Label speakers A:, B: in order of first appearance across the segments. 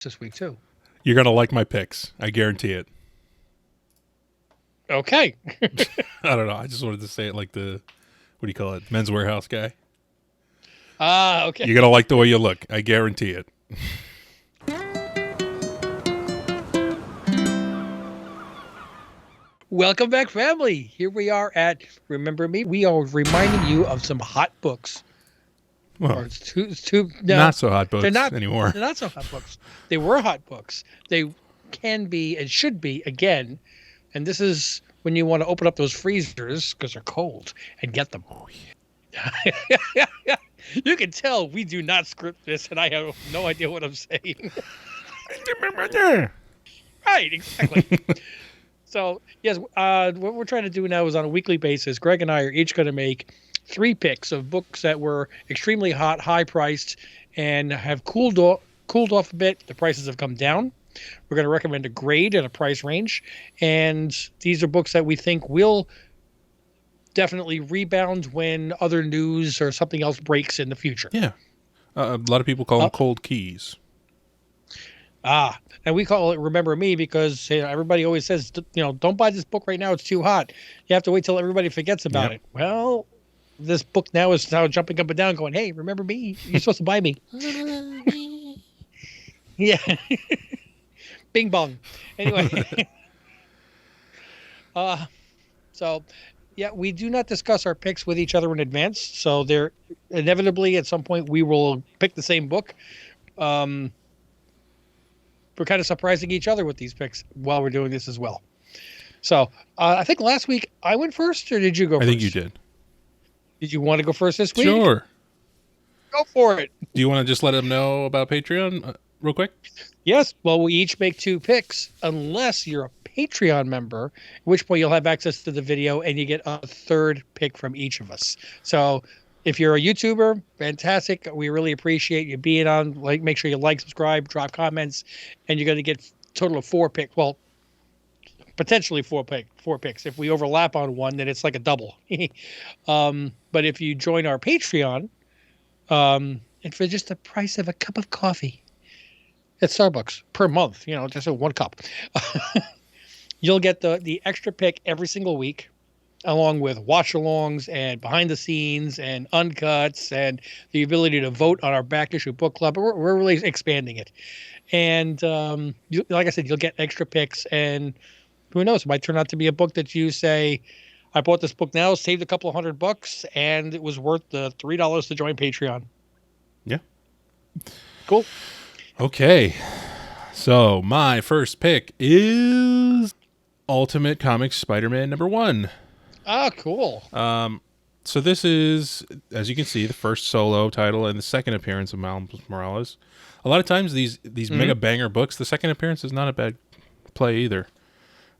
A: this week too.
B: You're going to like my picks. I guarantee it.
A: Okay.
B: I don't know. I just wanted to say it like the, what do you call it? Men's Warehouse guy.
A: Okay.
B: You're going to like the way you look. I guarantee it.
A: Welcome back, family. Here we are at Remember Me. We are reminding you of some hot books.
B: Well,
A: Or it's two, no,
B: not so hot books
A: they're
B: anymore.
A: They're not so hot books. They were hot books. They can be and should be again. And this is when you want to open up those freezers because they're cold and get them. Oh, yeah. You can tell we do not script this, and I have no idea what I'm saying. Right, exactly. So, yes, what we're trying to do now is on a weekly basis, Greg and I are each going to make 3 picks of books that were extremely hot, high-priced, and have cooled off a bit. The prices have come down. We're going to recommend a grade and a price range. And these are books that we think will definitely rebound when other news or something else breaks in the future.
B: Yeah. A lot of people call them cold keys.
A: And we call it Remember Me because everybody always says, don't buy this book right now. It's too hot. You have to wait till everybody forgets about it. Well, this book now is jumping up and down going, hey, remember me? You're supposed to buy me. Yeah. Bing bong. Anyway. So, yeah, we do not discuss our picks with each other in advance. So there inevitably at some point we will pick the same book. We're kind of surprising each other with these picks while we're doing this as well. So I think last week I went first, or did you go first?
B: I think you did.
A: Did you want to go first this week?
B: Sure.
A: Go for it.
B: Do you want to just let them know about Patreon real quick?
A: Yes. Well, we each make 2 picks unless you're a Patreon member, at which point you'll have access to the video and you get a 3rd pick from each of us. So if you're a YouTuber, fantastic. We really appreciate you being on. Make sure you like, subscribe, drop comments, and you're going to get a total of 4 picks. Well, potentially 4 picks. If we overlap on one, then it's like a double. But if you join our Patreon, and for just the price of a cup of coffee at Starbucks per month, just 1 cup, you'll get the extra pick every single week, along with watch-alongs and behind-the-scenes and uncuts and the ability to vote on our back-issue book club. We're really expanding it. And like I said, you'll get extra picks, and who knows, it might turn out to be a book that you say, I bought this book now, saved a couple of $100, and it was worth the $3 to join Patreon.
B: Yeah.
A: Cool.
B: Okay. So my first pick is Ultimate Comics Spider-Man #1.
A: Cool.
B: So this is, as you can see, the first solo title and the second appearance of Miles Morales. A lot of times these mega banger books, the second appearance is not a bad play either.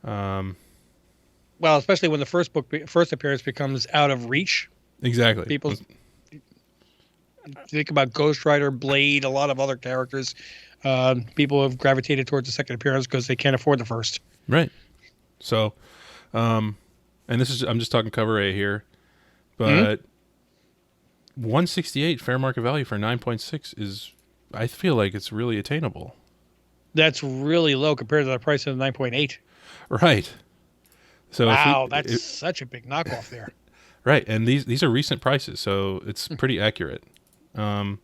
A: Well, especially when the first appearance becomes out of reach.
B: Exactly.
A: People think about Ghost Rider, Blade, a lot of other characters. People have gravitated towards the second appearance because they can't afford the first.
B: Right. So, and I'm just talking cover A here, but 168 fair market value for 9.6 is, I feel like it's really attainable.
A: That's really low compared to the price of 9.8.
B: Right. So
A: wow, that's such a big knockoff there.
B: Right, and these are recent prices, so it's pretty accurate. And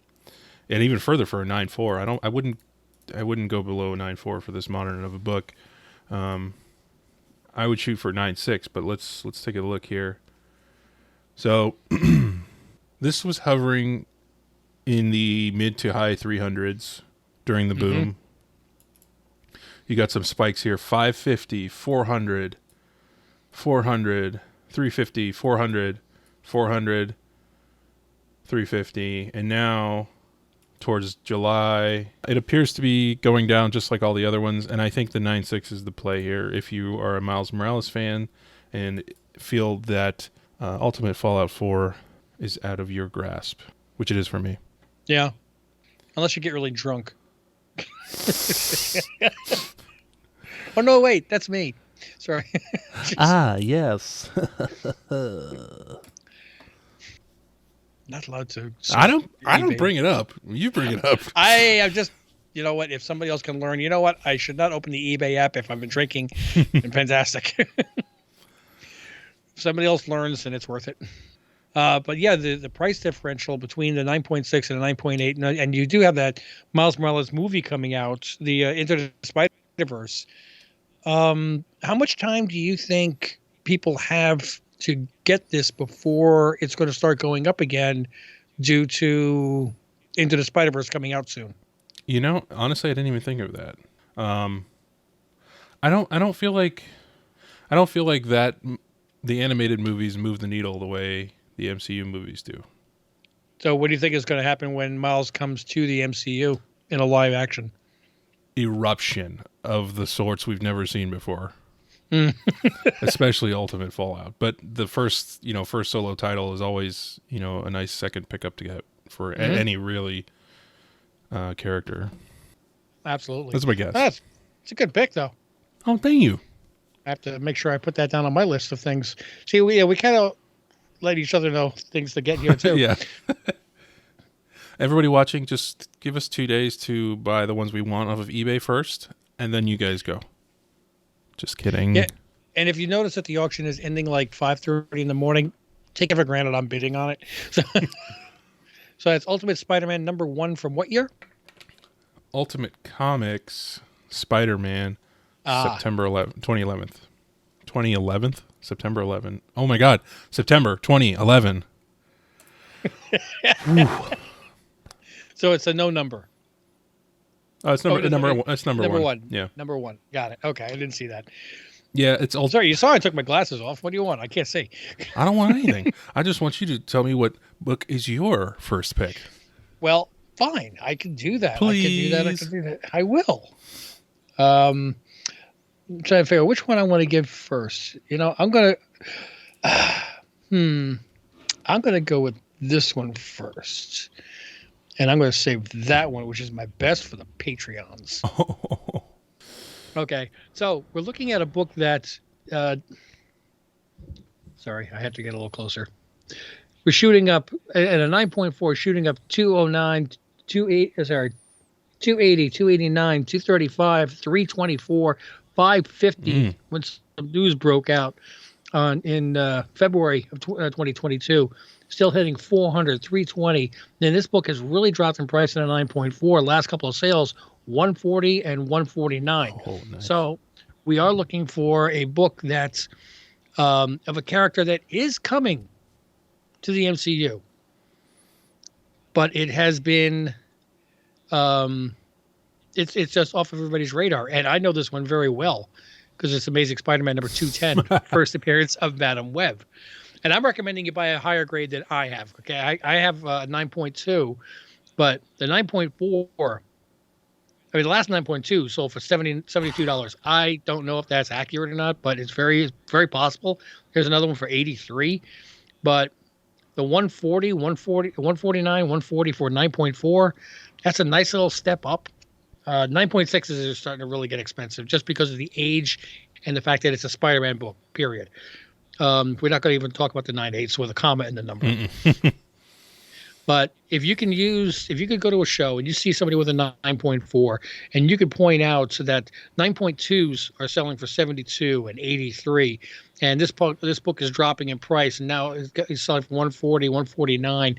B: even further for a 9.4, I wouldn't go below a 9.4 for this modern of a book. I would shoot for 9.6, but let's take a look here. So this was hovering in the mid to high 300s during the boom. You got some spikes here: 550, 400, 400, 350, 400, 400, 350, and now towards July, it appears to be going down just like all the other ones, and I think the 9.6 is the play here if you are a Miles Morales fan and feel that Ultimate Fallout 4 is out of your grasp, which it is for me.
A: Yeah, unless you get really drunk. Oh, no, wait, that's me. Sorry.
C: Yes.
A: Not allowed to.
B: I don't bring it up. You bring it up.
A: I'm just you know what? If somebody else can learn, you know what? I should not open the eBay app if I've been drinking. And fantastic. If somebody else learns, then it's worth it. But yeah, the price differential between the 9.6 and the 9.8, and you do have that Miles Morales movie coming out, the Into the Spider-Verse. How much time do you think people have to get this before it's going to start going up again due to Into the Spider-Verse coming out soon?
B: You know, honestly, I didn't even think of that. I don't feel like that the animated movies move the needle the way the MCU movies do.
A: So what do you think is going to happen when Miles comes to the MCU in a live action?
B: Eruption of the sorts we've never seen before. Especially Ultimate Fallout. But the first solo title is always, a nice second pickup to get for any really character.
A: Absolutely.
B: That's my guess.
A: It's a good pick, though.
B: Oh, thank you.
A: I have to make sure I put that down on my list of things. See, we kind of let each other know things to get here, too.
B: Yeah. Everybody watching, just give us 2 days to buy the ones we want off of eBay first, and then you guys go. Just kidding.
A: Yeah. And if you notice that the auction is ending like 5:30 in the morning, take it for granted I'm bidding on it. So that's Ultimate Spider-Man #1 from what year?
B: Ultimate Comics Spider-Man September 11th, 2011. 2011th? September 11. Oh my God. September 2011.
A: So it's a no number.
B: Oh, it's number one. That's number one. Yeah.
A: Number 1. Got it. Okay. I didn't see that.
B: Yeah, it's all.
A: Sorry, you saw I took my glasses off. What do you want? I can't see.
B: I don't want anything. I just want you to tell me what book is your first pick.
A: Well, fine. I can do that.
B: Please.
A: I can do that. I will. I'm trying to figure out which one I want to give first. I'm going to go with this one first. And I'm going to save that one, which is my best, for the Patreons.
B: Oh.
A: Okay. So we're looking at a book that, sorry, I had to get a little closer. We're shooting up at a 9.4, shooting up 209, 280, 289, 235, 324, 550 when some news broke out in February of 2022. Still hitting 400, 320. Then this book has really dropped in price in a 9.4. Last couple of sales, 140 and 149.
B: Oh, nice.
A: So we are looking for a book that's of a character that is coming to the MCU. But it has been it's just off of everybody's radar. And I know this one very well because it's Amazing Spider-Man number 210, first appearance of Madam Web. And I'm recommending you buy a higher grade than I have. Okay, I have a 9.2, but the 9.4, the last 9.2 sold for $72. I don't know if that's accurate or not, but it's very, very possible. Here's another one for 83, but the 140, 149, 140 for 9.4, that's a nice little step up. 9.6s are starting to really get expensive just because of the age and the fact that it's a Spider-Man book, period. We're not going to even talk about the 9.8s with a comma in the number. But if you could go to a show and you see somebody with a 9.4 and you could point out that 9.2s are selling for 72 and 83, and this book is dropping in price and now it's selling for 140, 149.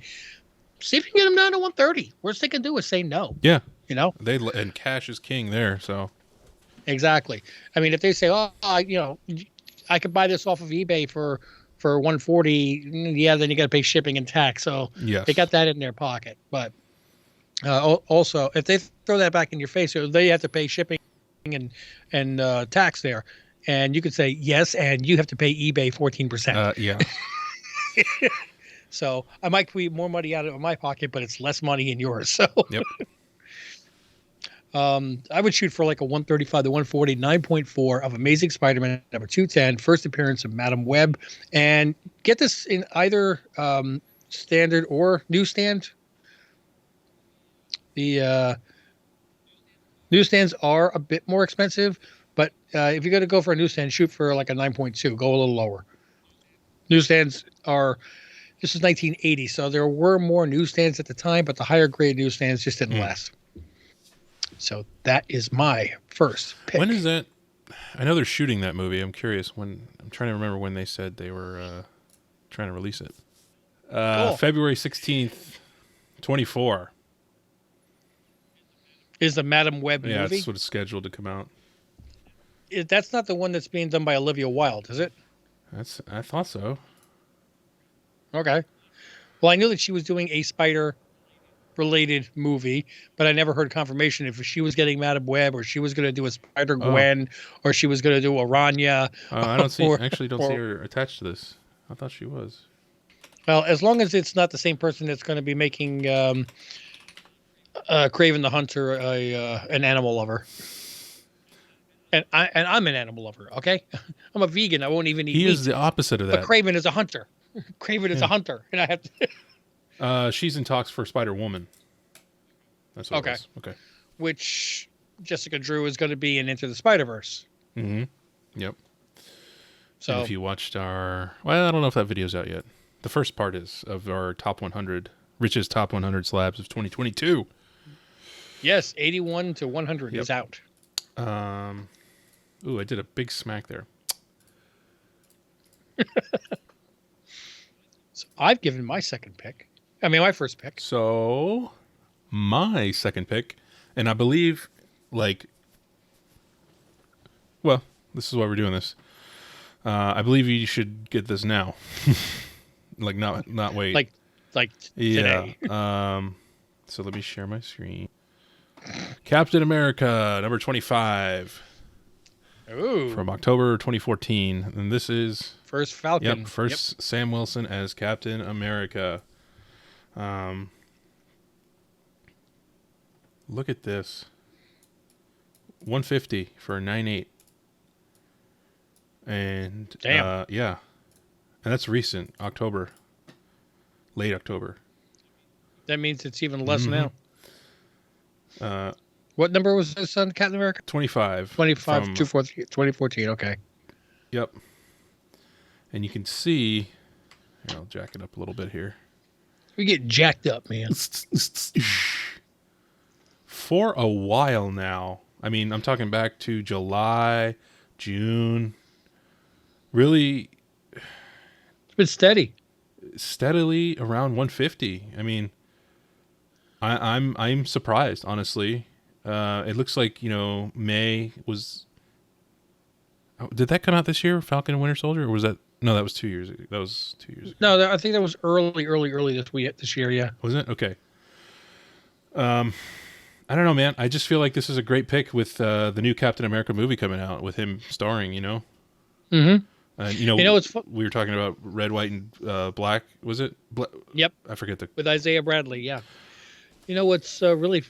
A: See if you can get them down to 130. Worst they can do is say no.
B: Yeah.
A: And
B: cash is king there. So
A: exactly. I mean, if they say, I could buy this off of eBay for 140. Yeah, then you got to pay shipping and tax. So
B: yes.
A: They got that in their pocket. But also, if they throw that back in your face, they have to pay shipping and tax there. And you could say yes, and you have to pay eBay 14%.
B: Yeah.
A: So I might be more money out of my pocket, but it's less money in yours. So
B: yep.
A: I would shoot for like a 135 to 140, 9.4 of Amazing Spider-Man number 210, first appearance of Madam Web, and get this in either standard or newsstand. The newsstands are a bit more expensive, but if you're going to go for a newsstand, shoot for like a 9.2, go a little lower. Newsstands this is 1980, so there were more newsstands at the time, but the higher grade newsstands just didn't last. So that is my first pick.
B: When is that? I know they're shooting that movie. I'm curious when. I'm trying to remember when they said they were trying to release it.
A: Cool.
B: February 16th, 24.
A: Is the Madam Web
B: Yeah,
A: movie?
B: that's what it's scheduled to come out.
A: That's not the one that's being done by Olivia Wilde, is it?
B: I thought so.
A: Okay. Well, I knew that she was doing a spider-related movie, but I never heard confirmation if she was getting Madam Web or she was going to do a Spider-Gwen or she was going to do Aranya.
B: I don't see.
A: Or-
B: Actually, don't see
A: or-
B: her attached to this. I thought she was.
A: Well, as long as it's not the same person that's going to be making Craven the Hunter an animal lover. And I'm an animal lover, okay? I'm a vegan. I won't even eat
B: He
A: meat.
B: is the opposite of
A: But
B: that.
A: Craven is a hunter. Craven is a hunter, and I have to.
B: She's in talks for Spider-Woman. That's what
A: Okay.
B: it was. Okay.
A: Which Jessica Drew is going to be in Into the Spider-Verse.
B: Mm-hmm. Yep.
A: So
B: And if you watched I don't know if that video's out yet. The first part is of our top 100, richest top 100 slabs of 2022.
A: yes, 81 to 100 is out.
B: Ooh, I did a big smack there.
A: So I've given my second pick. I mean, my first pick.
B: So, my second pick, and I believe, this is why we're doing this. I believe you should get this now. Not wait.
A: Like
B: yeah.
A: today.
B: So let me share my screen. Captain America, number 25,
A: Ooh.
B: from October 2014, and this is
A: First Falcon.
B: first Sam Wilson as Captain America. Look at this. 150 for a 9.8. And
A: Damn.
B: yeah. And that's recent, October. Late October.
A: That means it's even less
B: Mm-hmm.
A: now. What number was this on Captain America?
B: 25.
A: 25,
B: from-
A: 2014. Okay.
B: Yep. And you can see, here, I'll jack it up a little bit here.
A: We get jacked up, man.
B: For a while now, I mean, I'm talking back to July, June, really
A: It's been steady.
B: steadily around 150. I mean, I'm surprised, honestly. It looks like, May was. Oh, did that come out this year, Falcon and Winter Soldier, or was that? No, that was 2 years ago. That was 2 years ago.
A: No, I think that was early this year. Yeah.
B: Was it? Okay. I don't know, man. I just feel like this is a great pick with the new Captain America movie coming out with him starring.
A: Mm-hmm.
B: And
A: it's
B: we were talking about red, white, and black. Was it?
A: Yep.
B: I forget the.
A: With Isaiah Bradley. Yeah. You know what's really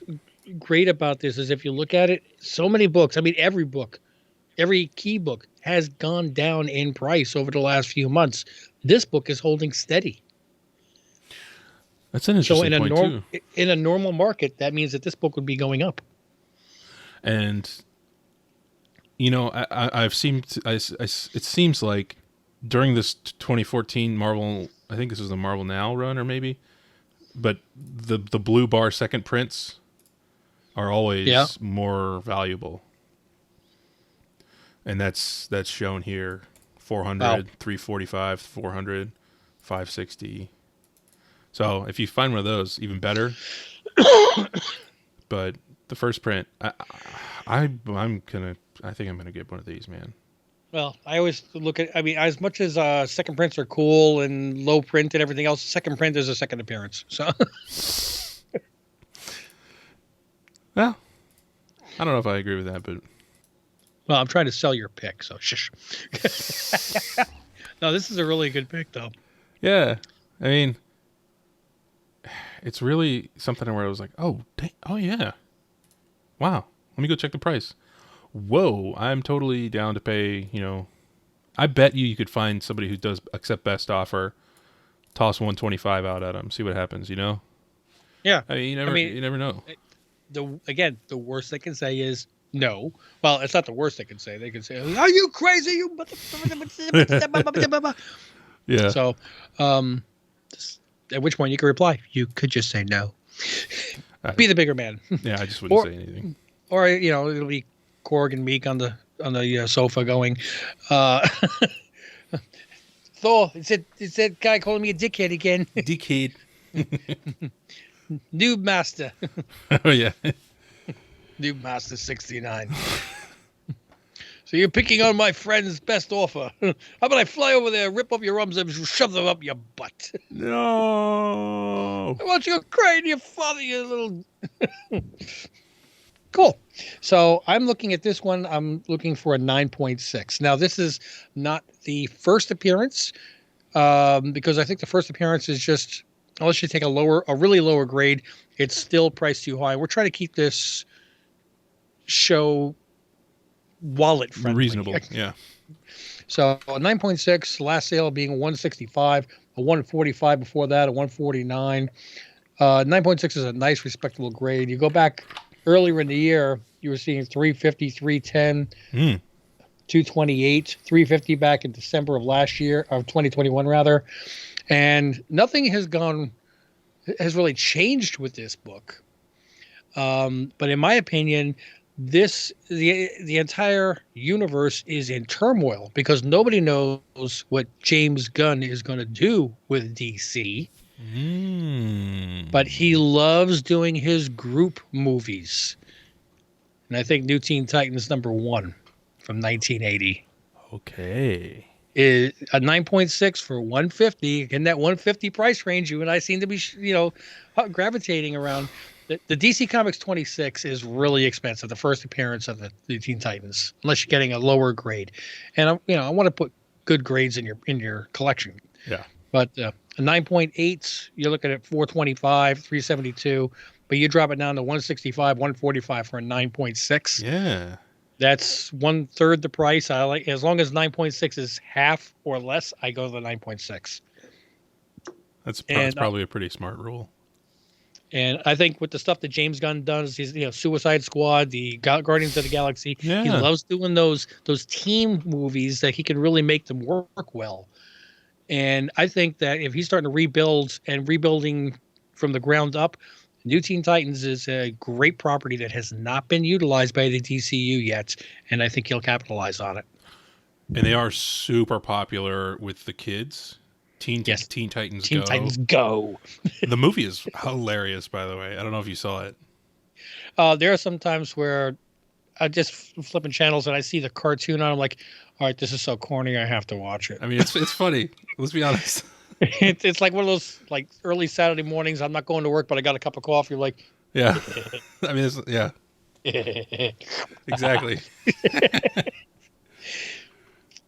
A: great about this is if you look at it, so many books. I mean, every book, every key book has gone down in price over the last few months. This book is holding steady.
B: That's an interesting
A: So
B: point too.
A: in a normal market, that means that this book would be going up.
B: And I've seen. It seems like during this 2014 Marvel, I think this is the Marvel Now run, or maybe, but the blue bar second prints are always more valuable, and that's shown here. 400,
A: Wow.
B: 345, 400, 560. So if you find one of those, even better. But the first print, I think I'm gonna get one of these, man.
A: Well, I always look at. I mean, as much as second prints are cool and low print and everything else, second print is a second appearance. So
B: Well, I don't know if I agree with that, but
A: well, I'm trying to sell your pick, so shush. No, this is a really good pick, though.
B: yeah, I mean, it's really something where I was like, oh, yeah, wow, let me go check the price. Whoa, I'm totally down to pay. I bet you could find somebody who does accept best offer, toss 125 out at them, see what happens.
A: Yeah.
B: I mean, you never know.
A: The worst they can say is no. Well, it's not the worst they can say. They can say, "Are you crazy? You."
B: Yeah.
A: So, at which point you can reply. You could just say no. Be the bigger man.
B: Yeah, I just wouldn't
A: Or-
B: say anything.
A: or it'll be Korg and Meek on the sofa going, uh, Thor, it's that guy calling me a dickhead again.
B: Decade.
A: Noob Master.
B: Oh yeah.
A: Noob Master 69. So you're picking on my friend's best offer. How about I fly over there, rip off your arms, and shove them up your butt?
B: No.
A: I want you to cry to your father, you little... Cool. So I'm looking at this one. I'm looking for a 9.6. Now, this is not the first appearance, because I think the first appearance is just, unless you take a really lower grade, it's still priced too high. We're trying to keep this show wallet friendly.
B: Reasonable. Yeah.
A: So a 9.6, last sale being a 165, a 145 before that, a 149. 9.6 is a nice, respectable grade. You go back earlier in the year, you were seeing 350, 310, 228, 350 back in December of last year, of 2021 rather. And nothing has really changed with this book. But in my opinion, the entire universe is in turmoil because nobody knows what James Gunn is going to do with DC. But he loves doing his group movies. And I think New Teen Titans #1 from 1980
B: Okay.
A: is a 9.6 for 150. In that 150 price range, you and I seem to be, gravitating around. The DC Comics 26 is really expensive. The first appearance of the Teen Titans, unless you're getting a lower grade. And I want to put good grades in your collection.
B: Yeah.
A: But a 9.8, you're looking at 425, 372, but you drop it down to 165, 145 for a 9.6.
B: Yeah.
A: That's 1/3 the price. I like, as long as 9.6 is half or less, I go to the 9.6.
B: That's
A: And,
B: probably a pretty smart rule.
A: And I think with the stuff that James Gunn does, he's Suicide Squad, the Guardians of the Galaxy, he
B: Yeah.
A: loves doing those team movies that he can really make them work well. And I think that if he's starting to rebuilding from the ground up, New Teen Titans is a great property that has not been utilized by the DCU yet, and I think he'll capitalize on it.
B: And they are super popular with the kids. Teen Titans
A: Teen
B: Go.
A: Titans Go.
B: The movie is hilarious, by the way. I don't know if you saw it.
A: There are some times where I just flipping channels and I see the cartoon on. I'm like, all right, this is so corny. I have to watch it.
B: I mean, it's funny. Let's be honest.
A: It's like one of those like early Saturday mornings. I'm not going to work, but I got a cup of coffee. You're like,
B: Yeah. I mean, yeah. Exactly.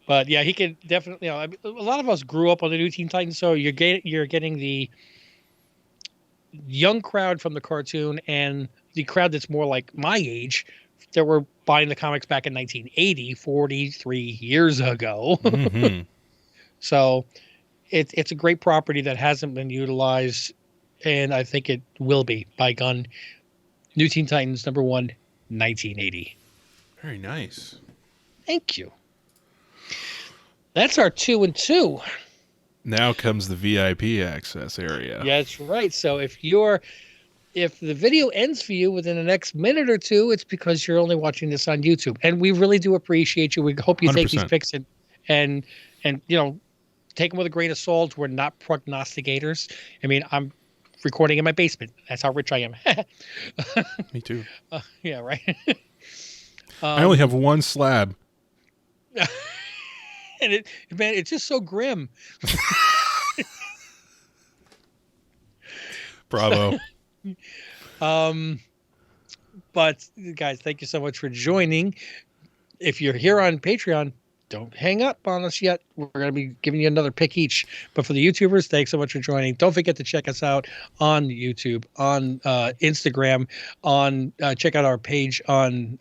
A: But yeah, he could definitely. A lot of us grew up on the New Teen Titans, so you're getting the young crowd from the cartoon and the crowd that's more like my age that were buying the comics back in 1980, 43 years ago.
B: Mm-hmm.
A: So it's a great property that hasn't been utilized, and I think it will be by Gunn. New Teen Titans #1, 1980.
B: Very nice.
A: Thank you. That's our 2 and 2.
B: Now comes the VIP access area.
A: Yeah, that's right. So if the video ends for you within the next minute or two, it's because you're only watching this on YouTube. And we really do appreciate you. We hope you take these
B: 100%.
A: picks and take them with a grain of salt. We're not prognosticators. I mean, I'm recording in my basement. That's how rich I am.
B: Me too.
A: Yeah, right.
B: I only have one slab.
A: And it's just so grim.
B: Bravo.
A: But guys, thank you so much for joining. If you're here on Patreon, don't hang up on us yet. We're going to be giving you another pick each. But for the YouTubers, thanks so much for joining. Don't forget to check us out on YouTube, on Instagram, check out our page on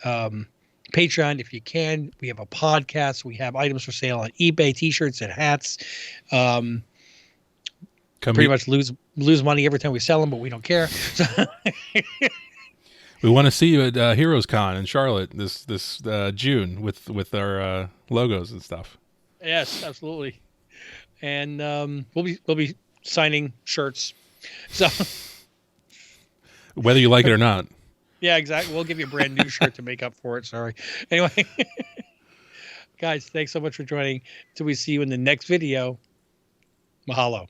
A: Patreon if you can. We have a podcast. We have items for sale on eBay, T-shirts and hats. Pretty much lose money every time we sell them, but we don't care.
B: We want to see you at Heroes Con in Charlotte this June with our logos and stuff.
A: Yes, absolutely. And we'll be signing shirts. So
B: Whether you like it or not.
A: Yeah, exactly. We'll give you a brand new shirt to make up for it. Sorry. Anyway, guys, thanks so much for joining. Till we see you in the next video. Mahalo.